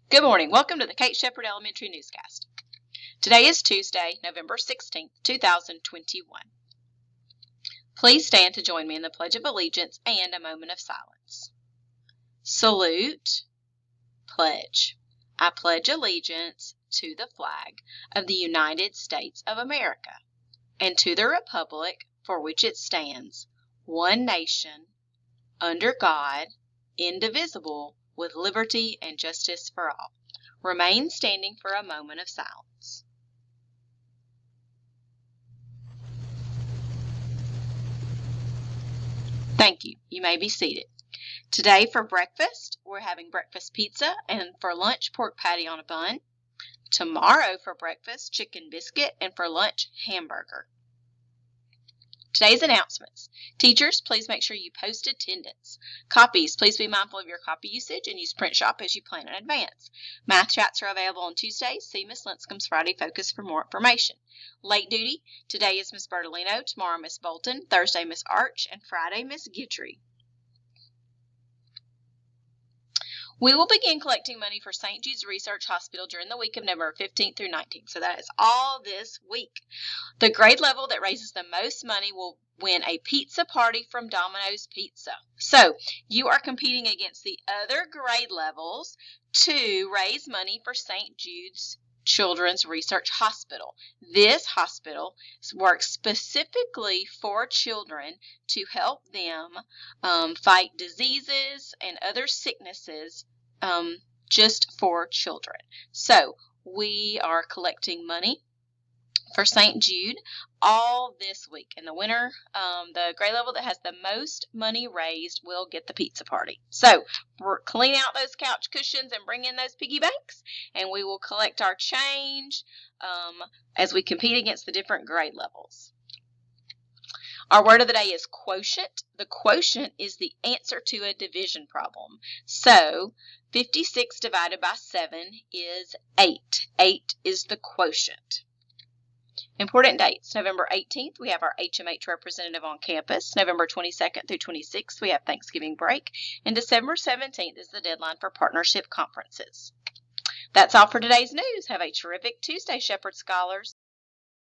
Good morning. Welcome to the Kate Shepherd Elementary Newscast. Today is Tuesday, November 16th, 2021. Please stand to join me in the Pledge of Allegiance and a moment of silence. Salute, pledge. I pledge allegiance to the flag of the United States of America and to the republic for which it stands, one nation, under God, indivisible, with liberty and justice for all. Remain standing for a moment of silence. Thank you. You may be seated. Today for breakfast, we're having breakfast pizza, and for lunch, pork patty on a bun. Tomorrow for breakfast, chicken biscuit, and for lunch, hamburger. Today's announcements. Teachers, please make sure you post attendance. Copies, please be mindful of your copy usage and use Print Shop as you plan in advance. Math chats are available on Tuesdays. See Miss Linscomb's Friday Focus for more information. Late duty, today is Miss Bertolino, tomorrow Miss Bolton, Thursday Miss Arch, and Friday Miss Guidry. We will begin collecting money for St. Jude's Research Hospital during the week of November 15th through 19th. So that is all this week. The grade level that raises the most money will win a pizza party from Domino's Pizza. So you are competing against the other grade levels to raise money for St. Jude's Children's Research Hospital. This hospital works specifically for children to help them fight diseases and other sicknesses just for children. So we are collecting money for St. Jude all this week. In the winter, the grade level that has the most money raised will get the pizza party. So we're clean out those couch cushions and bring in those piggy banks, and we will collect our change as we compete against the different grade levels. Our word of the day is quotient. The quotient is the answer to a division problem. So 56 divided by 7 is 8. 8 is the quotient. Important dates. November 18th, we have our HMH representative on campus. November 22nd through 26th, we have Thanksgiving break. And December 17th is the deadline for partnership conferences. That's all for today's news. Have a terrific Tuesday, Shepherd Scholars.